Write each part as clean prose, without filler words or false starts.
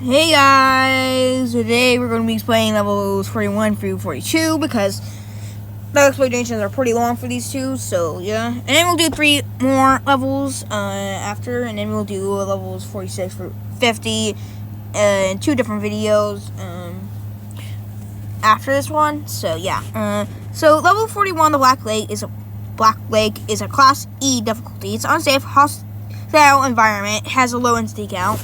Hey guys, today we're going to be explaining levels 41 through 42 because the explanations are pretty long for these two, so yeah. And then we'll do 3 more levels after, and then we'll do levels 46 through 50 in 2 different videos after this one, so yeah. So level 41, the Black Lake is a Class E difficulty. It's unsafe, hostile environment, has a low instinct count.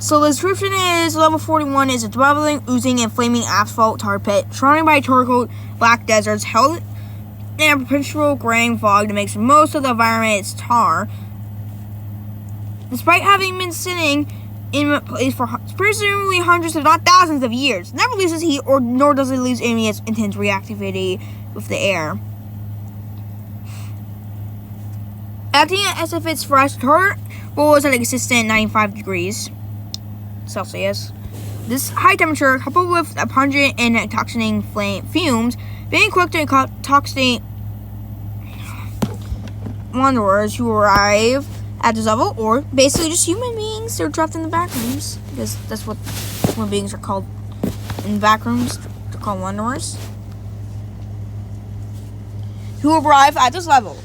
So the description is level 41 is a bubbling, oozing, and flaming asphalt tar pit surrounded by charcoal black deserts held in a perpetual graying fog that makes most of the environment its tar. Despite having been sitting in place for presumably hundreds if not thousands of years, it never loses heat nor does it lose any of its intense reactivity with the air. Acting as if it's fresh, tar boils at a consistent 95 degrees Celsius. This high temperature, coupled with a pungent and intoxicating fumes, being cooked to intoxicate wanderers who arrive at this level, or basically just human beings. They're trapped in the backrooms, because that's what human beings are called in backrooms. They're called wanderers who arrive at this level.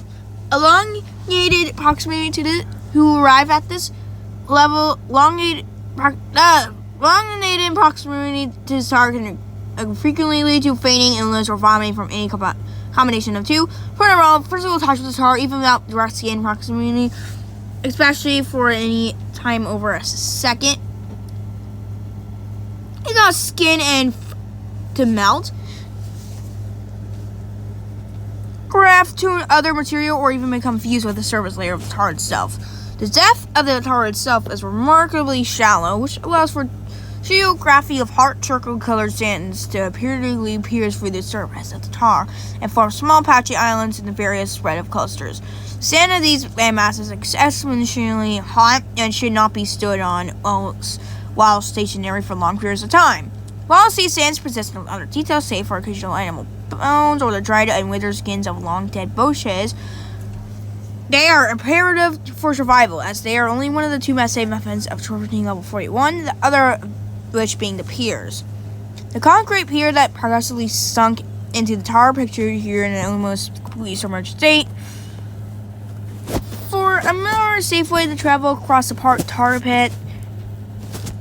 Elongated proximity to the who arrive at this level, elongated proximity to the tar can frequently lead to fainting, illness, or vomiting from any combination of two. For a while, physical touch with the tar, even without direct skin proximity, especially for any time over a second, it got skin and to melt, graft to other material, or even become fused with the surface layer of the tar itself. The depth of the tar itself is remarkably shallow, which allows for geography of heart circle-colored sands to periodically pierce through the surface of the tar and form small patchy islands in the various spread of clusters. Sand of these landmasses is exceptionally hot and should not be stood on while stationary for long periods of time. While these sands persist in other details, save for occasional animal bones or the dried and withered skins of long dead bushes, they are imperative for survival, as they are only one of the 2 safe methods of traversing level 41, the other which being the piers. The concrete pier that progressively sunk into the tar, pictured here in an almost completely submerged state. For a more safe way to travel across the tar pit,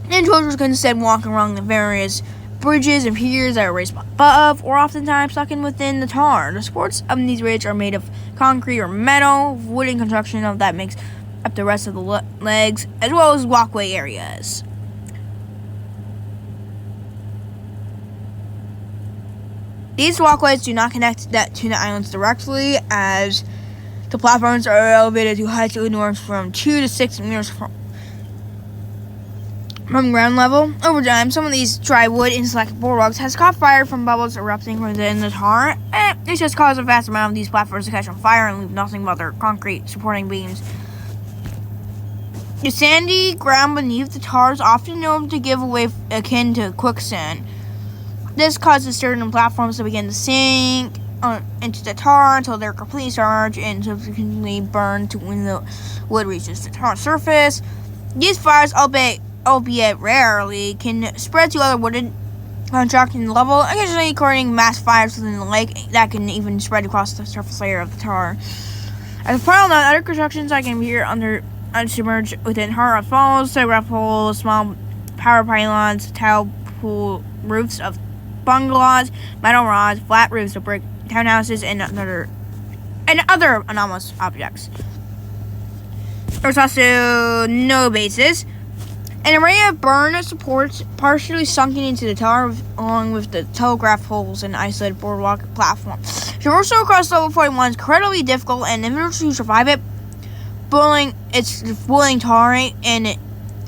individuals can instead walk along the various bridges and piers that are raised above, or oftentimes stuck in within the tar. The supports of these bridges are made of concrete or metal, wooden construction that makes up the rest of the legs, as well as walkway areas. These walkways do not connect to the islands directly, as the platforms are elevated to heights anywhere from 2 to 6 meters from ground level. Over time, some of these dry wood and select boardwalks has caught fire from bubbles erupting within the tar. This has caused a vast amount of these platforms to catch on fire and leave nothing but their concrete supporting beams. The sandy ground beneath the tar is often known to give away akin to quicksand. This causes certain platforms to begin to sink into the tar until they're completely submerged and subsequently burned when the wood reaches the tar surface. These fires, albeit rarely, can spread to other wooded contracting level, occasionally creating mass fires within the lake that can even spread across the surface layer of the tar. As a final note, other constructions that can be unsubmerged within tar as follows: telegraph poles, small power pylons, tile pool roofs of bungalows, metal rods, flat roofs of brick townhouses, and other anomalous objects. There's also no bases. An array of burn supports partially sunken into the tar, along with the telegraph poles and isolated boardwalk platform. Traversal across level 41 is incredibly difficult, and individuals who survive it, boiling tar and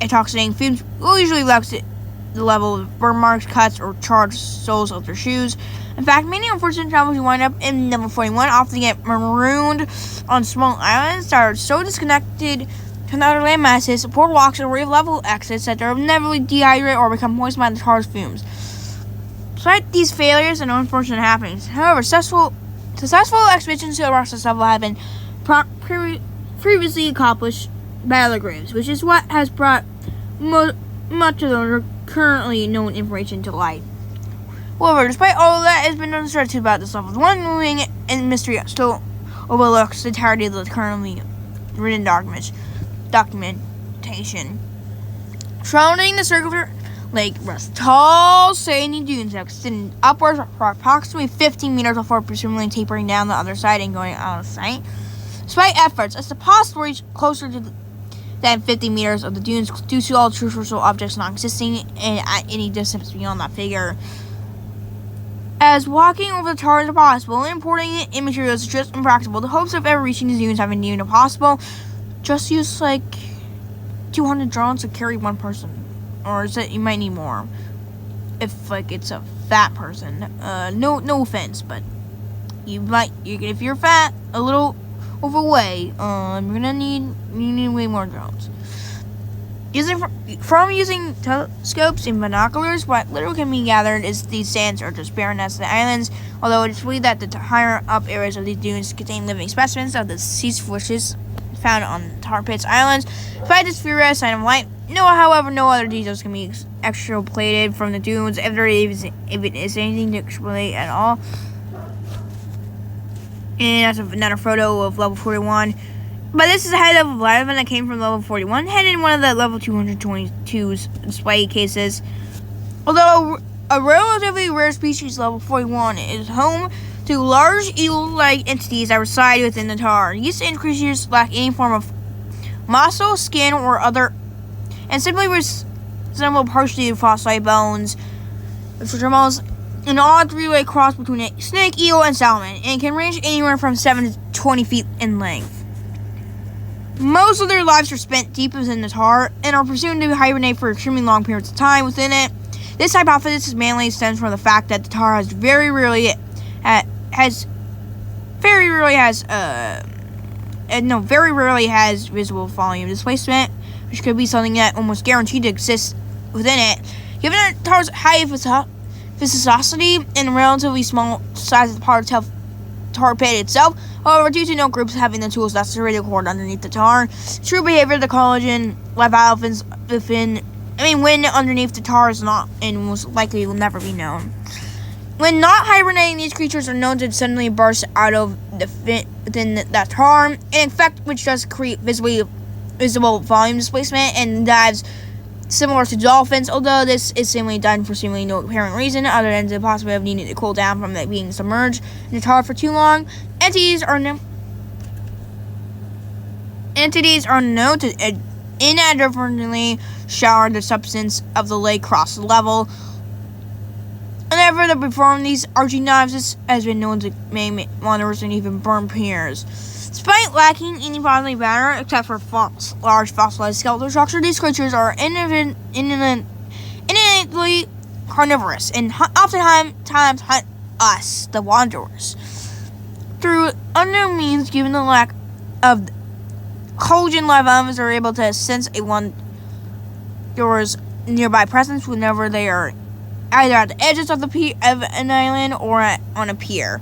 intoxicating fumes will usually left the level of burn marks, cuts, or charred soles of their shoes. In fact, many unfortunate travelers who wind up in level 41 often get marooned on small islands that are so disconnected to other land masses, boardwalks, and level exits that they'll inevitably dehydrate or become poisoned by the tar's fumes. Despite these failures and unfortunate happenings, however, successful expeditions to across this level have been previously accomplished by other graves, which is what has brought much of the currently known information to light. However, despite all of that has been uncertainty about this level, one moving and mystery still overlooks the entirety of the currently written documentation. Surrounding the circular lake rest tall sandy dunes that extend upwards for approximately 15 meters before presumably tapering down the other side and going out of sight. Despite efforts, it's possible to reach closer to than 50 meters of the dunes due to all terrestrial objects not existing at any distance beyond that figure. As walking over the tar is impossible and importing in materials is just impractical, the hopes of ever reaching the dunes have been deemed impossible. Just use like 200 drones to carry one person. Or is it you might need more if like it's a fat person. No offense, but if you're fat, a little overweight, you're gonna need way more drones. From using telescopes and binoculars, what little can be gathered is these sands are just barren as the islands, although it is believed that the higher up areas of these dunes contain living specimens of the sea fishes found on tar pits islands. Despite this furious sign of light, however, no other details can be extrapolated from the dunes, if it is anything to explain at all. And that's another photo of level 41. But this is a high level vitamin that came from level 41, headed in one of the level 222's display cases. Although a relatively rare species, level 41 is home to large eel-like entities that reside within the tar. These creatures lack any form of muscle, skin, or other, and simply resemble partially fossilized bones, which resembles an odd three-way cross between a snake, eel, and salmon, and can range anywhere from 7 to 20 feet in length. Most of their lives are spent deep within the tar and are presumed to hibernate for extremely long periods of time within it. This hypothesis mainly stems from the fact that the tar very rarely has visible volume displacement, which could be something that almost guaranteed to exist within it. Given the tar's high viscosity and relatively small size of the tar pit itself, however, due to no groups having the tools necessary to record underneath the tar, true behavior of the collagen leviathans when underneath the tar is not and most likely will never be known. When not hibernating, these creatures are known to suddenly burst out of within that tar, an effect which does create visible volume displacement and dives similar to dolphins, although this is seemingly done for seemingly no apparent reason other than the possibility of needing to cool down from being submerged in the tar for too long. Entities are known to inadvertently shower the substance of the lake across the level. Whenever they perform these arching dives, this has been known to make wanderers and even burn piers. Despite lacking any bodily matter except for large fossilized skeletal structure, these creatures are innately carnivorous and oftentimes hunt us, the wanderers, through unknown means. Given the lack of collagen, leviathans are able to sense a wanderer's nearby presence whenever they are either at the edges of an island or on a pier.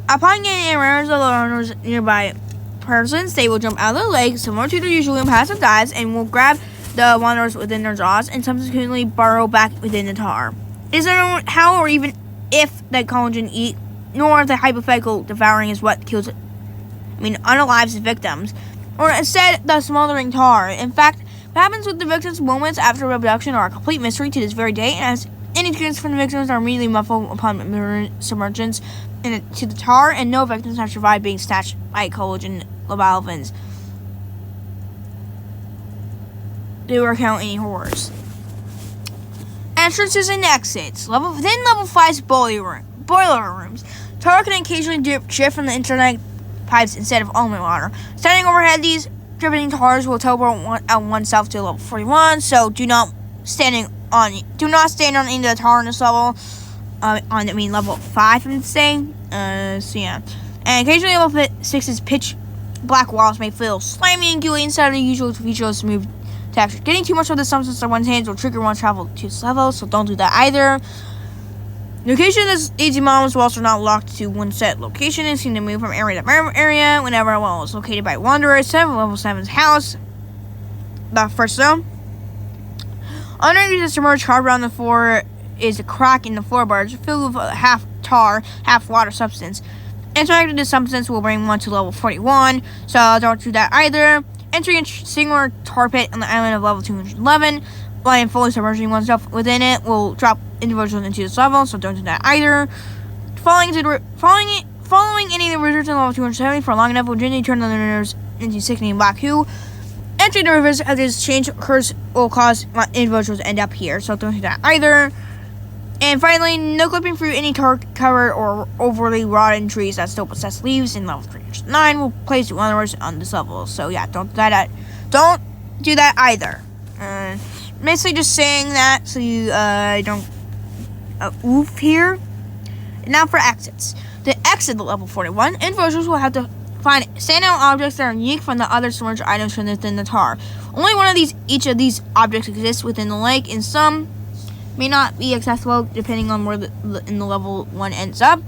Upon getting awareness of the wanderer's nearby presence, they will jump out of the lake, similar to their usual impassive dives, and will grab the wanderers within their jaws and subsequently burrow back within the tar. It is unknown how or even if the collagen eat, nor the hypothetical devouring is what unalives the victims, or instead the smoldering tar. In fact, what happens with the victims' moments after abduction are a complete mystery to this very day, as any screams from the victims are immediately muffled upon submergence to the tar, and no victims have survived being snatched by collagen leviathans. They recount any horrors. Entrances and exits. Within level 5's boiler rooms, tar can occasionally drip from the internet pipes instead of almond water. Standing overhead, these dripping tars will teleport oneself to level 41, so do not stand on any of the tar on this level. Level 5, I'm saying. So yeah. And occasionally level 6's pitch black walls may feel slimy and gooey instead of the usual feature of smooth texture. Getting too much of the substance on one's hands will trigger one travel to this level, so don't do that either. Location of this easy models walls are not locked to one set location and seem to move from area to area whenever a wall is located by wanderers. Level 7's house, the first zone. Underneath the submerged carved around the floor is a crack in the floorboards filled with half tar, half water substance. Interacting this substance will bring one to level 41, so don't do that either. Entering a singular tar pit on the island of level 211, and fully submerging oneself within it will drop individuals into this level, so don't do that either. Following any of the wizards in level 270 for long enough will generally turn the learners into sickening black hue. Entering the rivers as this change occurs will cause individuals to end up here, so don't do that either. And finally, no clipping through any tar covered or overly rotten trees that still possess leaves in level 309 will place you on this level. So yeah, don't do that either. Basically just saying that so you don't oof here. Now for exits. To exit the level 41, individuals will have to find standout objects that are unique from the other submerged items from within the tar. Only one of each of these objects exists within the lake, and some may not be accessible depending on where in the level 1 ends up.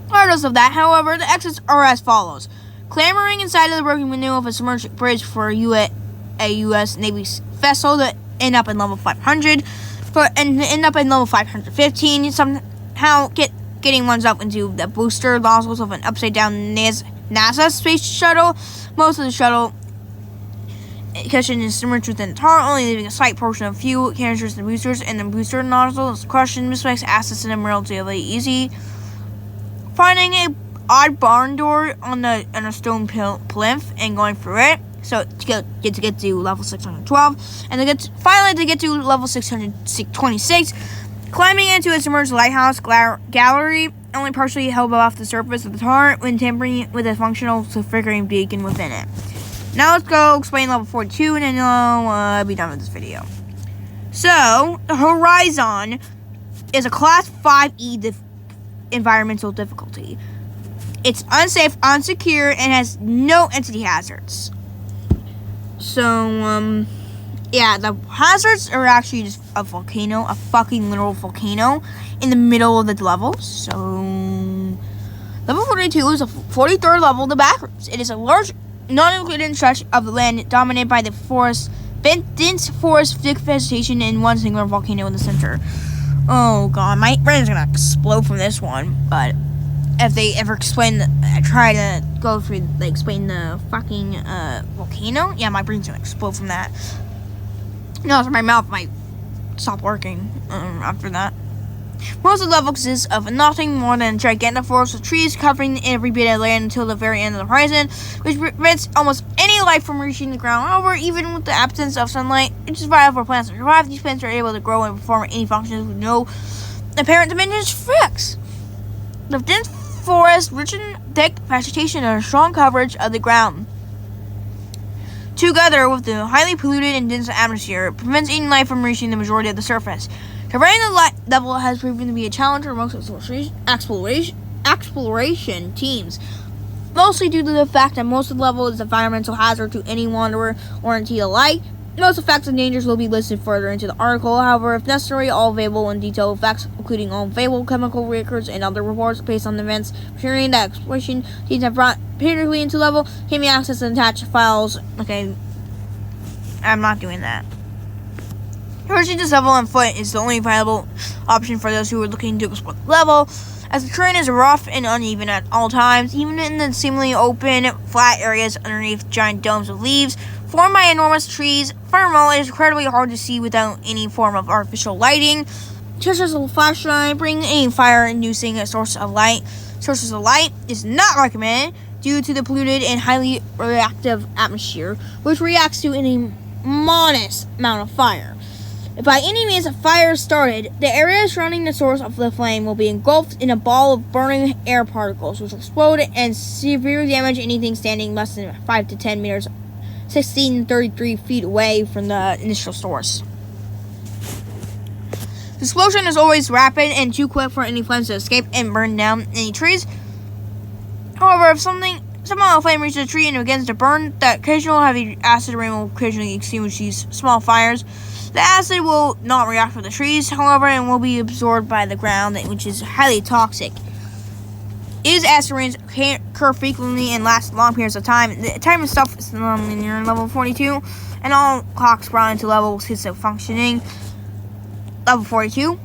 Regardless of that, however, the exits are as follows. Clambering inside of the broken window of a submerged bridge for a U.S. Navy vessel to end up in level 500, and end up in level 515, somehow getting oneself into the booster nozzles of an upside-down NASA space shuttle. Most of the shuttle cushion is submerged within the tar, only leaving a slight portion of fuel canisters and boosters, and the booster nozzles crushed misplaced assets in them relatively easy. Finding a odd barn door on a stone plinth and going through it, so to get to level 612, and finally to get to level 626, climbing into a submerged lighthouse gallery, only partially held off the surface of the tar when tampering with a functional flickering beacon within it. Now let's go explain level 42, and then I'll be done with this video. So, the Horizon is a Class 5E environmental difficulty. It's unsafe, unsecure, and has no entity hazards. So, yeah, the hazards are actually just a volcano, a fucking literal volcano, in the middle of the level. So, level 42 is a 43rd level of the Backrooms. It is a large, non-Euclidean stretch of the land dominated by the dense forest, thick vegetation, and one singular volcano in the center. Oh god, my brain's gonna explode from this one. But if they ever explain explain the fucking volcano, yeah, my brain's gonna explode from that. No, so my mouth might stop working after that. Most of the level consists of nothing more than a gigantic forest of trees covering every bit of land until the very end of the horizon, which prevents almost any life from reaching the ground. However, even with the absence of sunlight, which is vital for plants to survive, these plants are able to grow and perform any functions with no apparent diminished effects. The dense forest, rich in thick vegetation, and a strong coverage of the ground, together with the highly polluted and dense atmosphere, prevents any life from reaching the majority of the surface. Covering the level has proven to be a challenge for most exploration teams, mostly due to the fact that most of the level is an environmental hazard to any wanderer or entity alike. Most effects and dangers will be listed further into the article. However, if necessary, all available and detailed facts, including all available chemical records and other reports based on the events appearing that exploration teams have brought periodically into level, can be accessed in attached files. Okay, I'm not doing that. Approaching this level on foot is the only viable option for those who are looking to explore the level, as the terrain is rough and uneven at all times, even in the seemingly open, flat areas underneath giant domes of leaves formed by enormous trees. Furthermore, it is incredibly hard to see without any form of artificial lighting, such as a flashlight. Bringing a fire-inducing sources of light is not recommended due to the polluted and highly reactive atmosphere, which reacts to any modest amount of fire. If by any means a fire is started, the area surrounding the source of the flame will be engulfed in a ball of burning air particles, which will explode and severely damage anything standing less than 5 to 10 meters, 16 to 33 feet away from the initial source. The explosion is always rapid and too quick for any flames to escape and burn down any trees. However, if somehow a flame reaches a tree and begins to burn, the occasional heavy acid rain will occasionally extinguish these small fires. The acid will not react with the trees, however, and will be absorbed by the ground, which is highly toxic. Is acid rains can occur frequently and last long periods of time. The time itself is non-linear in level 42, and all clocks brought into level 6 of functioning. Level 42.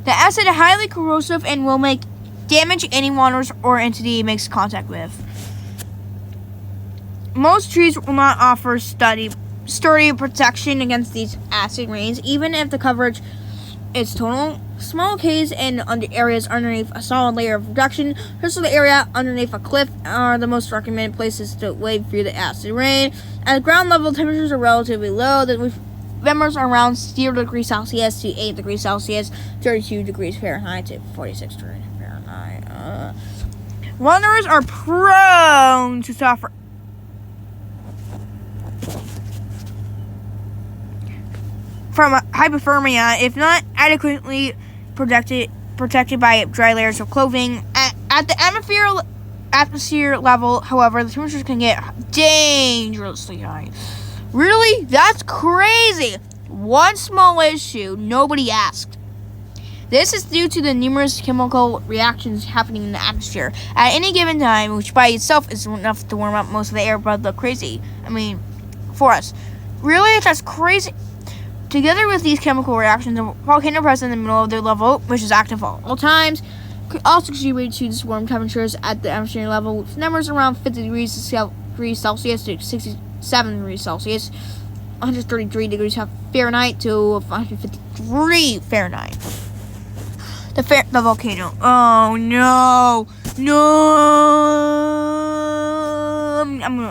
The acid is highly corrosive and will make damage any waters or entity it makes contact with. Most trees will not offer sturdy protection against these acid rains, even if the coverage is total. Small caves and areas underneath a solid layer of protection, such as the area underneath a cliff, are the most recommended places to wade through the acid rain. At ground level, temperatures are relatively low. The numbers are around 0 degrees Celsius to 8 degrees Celsius, 32 degrees Fahrenheit to 46 degrees Fahrenheit. Wanderers are prone to suffer from hypothermia if not adequately protected by dry layers of clothing. At the atmosphere level, however, the temperatures can get dangerously high. Really? That's crazy! One small issue nobody asked. This is due to the numerous chemical reactions happening in the atmosphere at any given time, which by itself is enough to warm up most of the air, but look crazy. For us. Really? That's crazy. Together with these chemical reactions, a volcano present in the middle of the level, which is active at all times, could also contribute to the warm temperatures at the atmosphere level, with numbers around 50 degrees Celsius to 67 degrees Celsius, 133 degrees Fahrenheit to 153 Fahrenheit. The volcano. Oh no,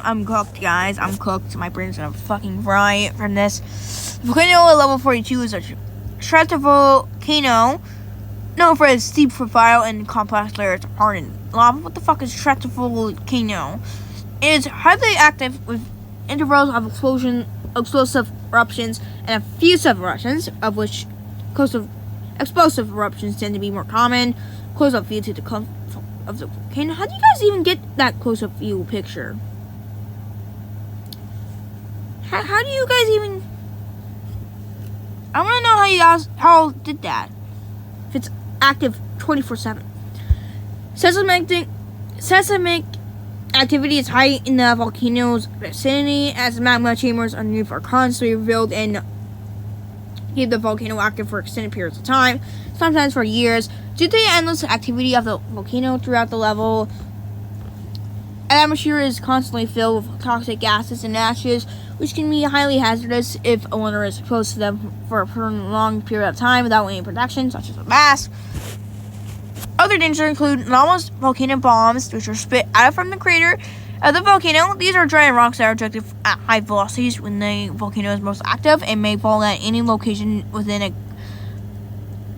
I'm cooked, guys. I'm cooked. My brain's gonna fucking fry from this. The volcano at level 42 is a stratovolcano known for its steep profile and complex layers of hardened lava. What the fuck is stratovolcano? It is highly active with intervals of explosive eruptions and effusive eruptions, of which explosive eruptions tend to be more common. Close-up view to the of the volcano. How do you guys even get that close-up view picture? How do you guys even? I want to know how you guys did that. If it's active 24/7. Seismic activity is high in the volcano's vicinity as magma chambers underneath are constantly revealed and keep the volcano active for extended periods of time, sometimes for years. Due to the endless activity of the volcano throughout the level, the atmosphere is constantly filled with toxic gases and ashes, which can be highly hazardous if a wanderer is exposed to them for a prolonged period of time without any protection, such as a mask. Other dangers include anomalous volcano bombs, which are spit out from the crater of the volcano. These are giant rocks that are ejected at high velocities when the volcano is most active and may fall at any location within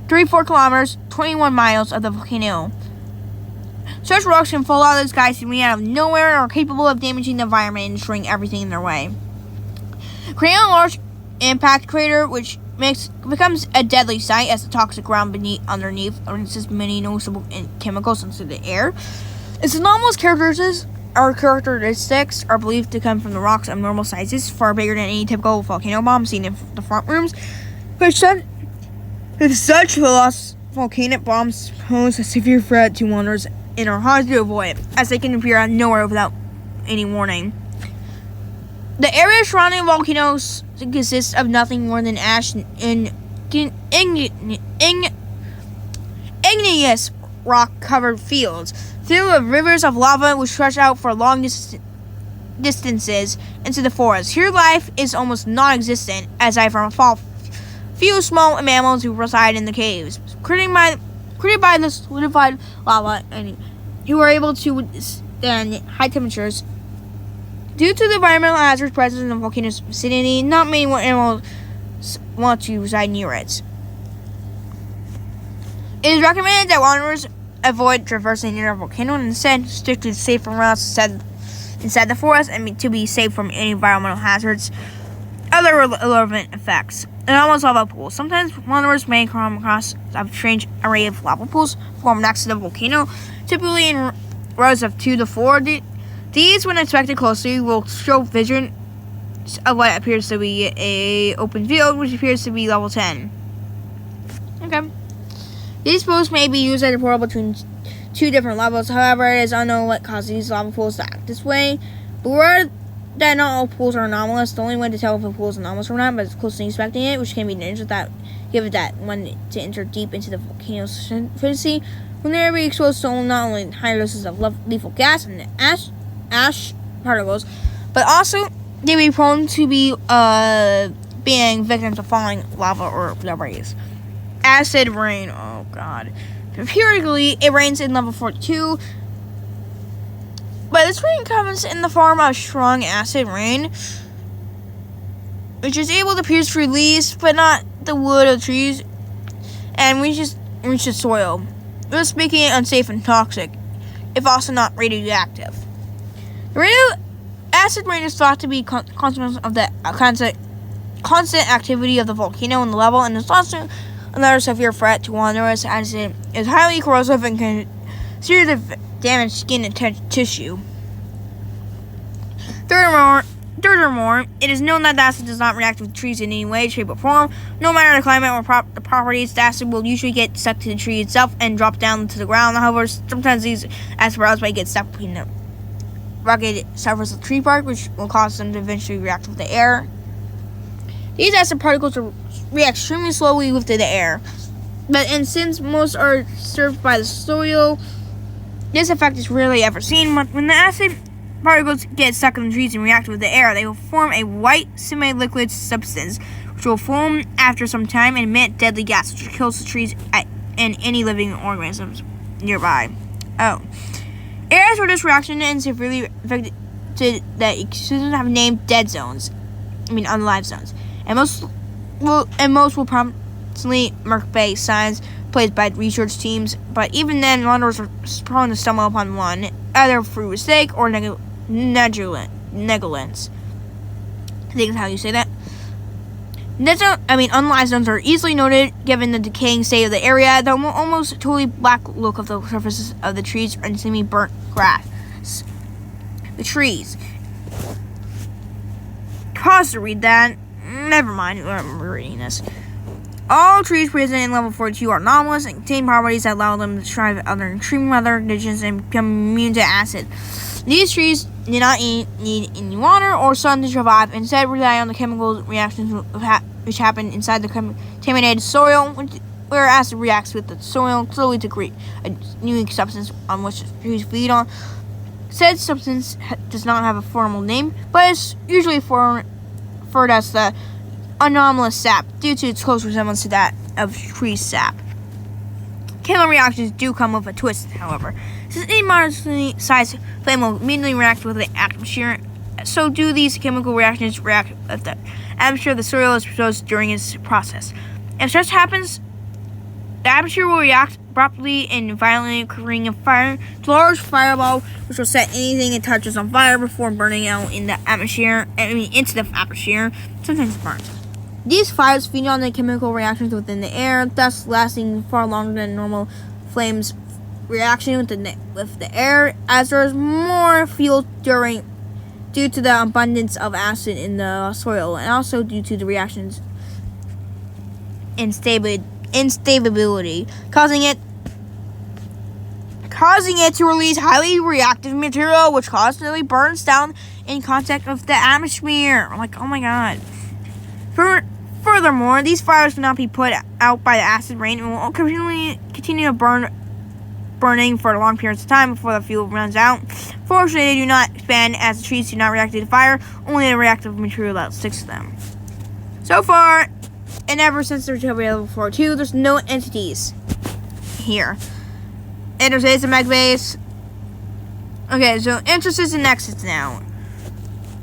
3-4 kilometers, 21 miles of the volcano. Such rocks can fall out of the sky seemingly out of nowhere and are capable of damaging the environment and destroying everything in their way. Creating a large impact crater, which becomes a deadly sight as the toxic ground underneath releases many noticeable chemicals into the air. Its anomalous characteristics are believed to come from the rock's abnormal sizes, far bigger than any typical volcano bomb seen in the front rooms. Such volcanic bombs pose a severe threat to wanderers and are hard to avoid, as they can appear out of nowhere without any warning. The area surrounding volcanoes consists of nothing more than ash and igneous rock-covered fields, filled with rivers of lava which stretch out for long distances into the forest. Here life is almost non-existent, aside from a few small mammals who reside in the caves, created by the solidified lava, and who are able to withstand high temperatures. Due to the environmental hazards present in the volcano's vicinity, not many animals want to reside near it. It is recommended that wanderers avoid traversing near a volcano and instead stick to safer routes inside the forest and to be safe from any environmental hazards. Other relevant effects. Anomalous lava pools. Sometimes wanderers may come across a strange array of lava pools formed next to the volcano, typically in rows of 2 to 4. These, when inspected closely, will show vision of what appears to be an open field, which appears to be level 10. Okay. These pools may be used as a portal between 2 different levels. However, it is unknown what causes these lava pools to act this way. Beware that not all pools are anomalous. The only way to tell if a pool is anomalous or not is closely inspecting it, which can be dangerous without give it that one to enter deep into the volcano's superficie. When they are being exposed to not only higher doses of lethal gas and ash particles, but also they may be prone to be being victims of falling lava or debris. Acid rain. Oh god. Periodically, it rains in level 42. But this rain comes in the form of strong acid rain, which is able to pierce through leaves, but not the wood of trees, and reaches the soil, thus making it unsafe and toxic, if also not radioactive. The acid rain is thought to be consequence of the constant activity of the volcano in the level, and is also another severe threat to wanderers, as it is highly corrosive and can seriously damage skin and tissue. Furthermore, it is known that the acid does not react with trees in any way, shape, or form. No matter the climate or the properties, the acid will usually get stuck to the tree itself and drop down to the ground. However, sometimes these acid particles might get stuck between the rugged surface of the tree bark, which will cause them to eventually react with the air. These acid particles react extremely slowly with the air, and since most are served by the soil, this effect is rarely ever seen. When the acid particles get stuck in the trees and react with the air, they will form a white semi-liquid substance, which will foam after some time and emit deadly gas, which kills the trees and any living organisms nearby. Areas where this reaction is severely affected that existence have named dead zones. Unalive zones. And most will promptly mark by signs placed by research teams, but even then, wanderers are prone to stumble upon one, either through mistake or negligence. I think is how you say that. Unalive zones are easily noted given the decaying state of the area, the almost totally black look of the surfaces of the trees and semi-burnt grass. The trees. Pause to read that. Never mind, I'm reading this. All trees present in level 42 are anomalous and contain properties that allow them to thrive under extreme weather conditions and become immune to acid. These trees do not need any water or sun to survive, instead rely on the chemical reactions which happen inside the contaminated soil, where acid reacts with the soil slowly to create a unique substance on which the trees feed on. Said substance does not have a formal name, but is usually referred as the anomalous sap due to its close resemblance to that of tree sap. Chemical reactions do come with a twist, however. Since any moderately sized flame will immediately react with the atmosphere, so do these chemical reactions react with the atmosphere the soil is exposed during its process. If such happens, the atmosphere will react abruptly and violently, creating a fire, large fireball, which will set anything it touches on fire before burning out in the atmosphere. Into the atmosphere. Sometimes it burns. These fires feed on the chemical reactions within the air, thus lasting far longer than normal flames reaction with the air, as there is more fuel due to the abundance of acid in the soil, and also due to the reaction's instability, causing it to release highly reactive material, which constantly burns down in contact with the atmosphere. Oh my god. Furthermore, these fires cannot be put out by the acid rain and will continue to burning for long periods of time before the fuel runs out. Fortunately, they do not expand as the trees do not react to the fire, only the reactive material that sticks to them. So far, and ever since the recovery of level 42, there's no entities here. Interface and meg base. Okay, so entrances and exits now.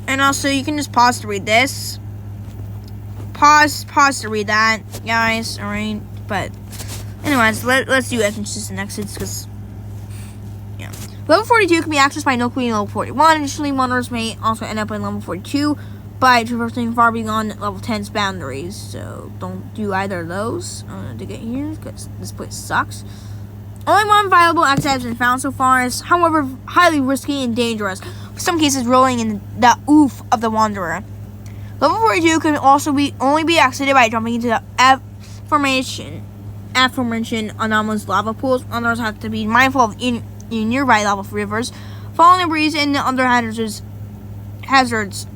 And also, you can just pause to read this. Pause to read that, guys. Alright, but anyways, let's do entrances and exits because level 42 can be accessed by no queen level 41. Initially, wanderers may also end up in level 42 by traversing far beyond level 10's boundaries. So don't do either of those to get here because this place sucks. Only one viable exit has been found so far, is however highly risky and dangerous, in some cases rolling in the oof of the wanderer. Level 42 can also only be exited by jumping into the F formation. aforementioned anomalous lava pools. Others have to be mindful of nearby lava rivers, following the breeze, and the other hazards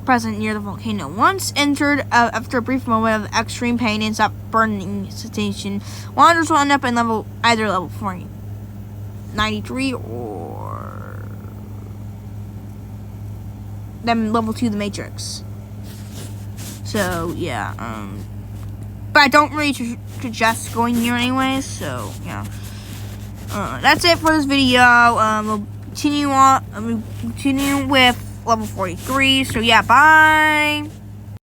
present near the volcano. Once entered, after a brief moment of extreme pain and stop burning sensation, wanderers will end up in either level 493 or then level 2, the Matrix. So yeah, but I don't really suggest going here anyways. So yeah, that's it for this video. We'll continue with level 43. So yeah, bye.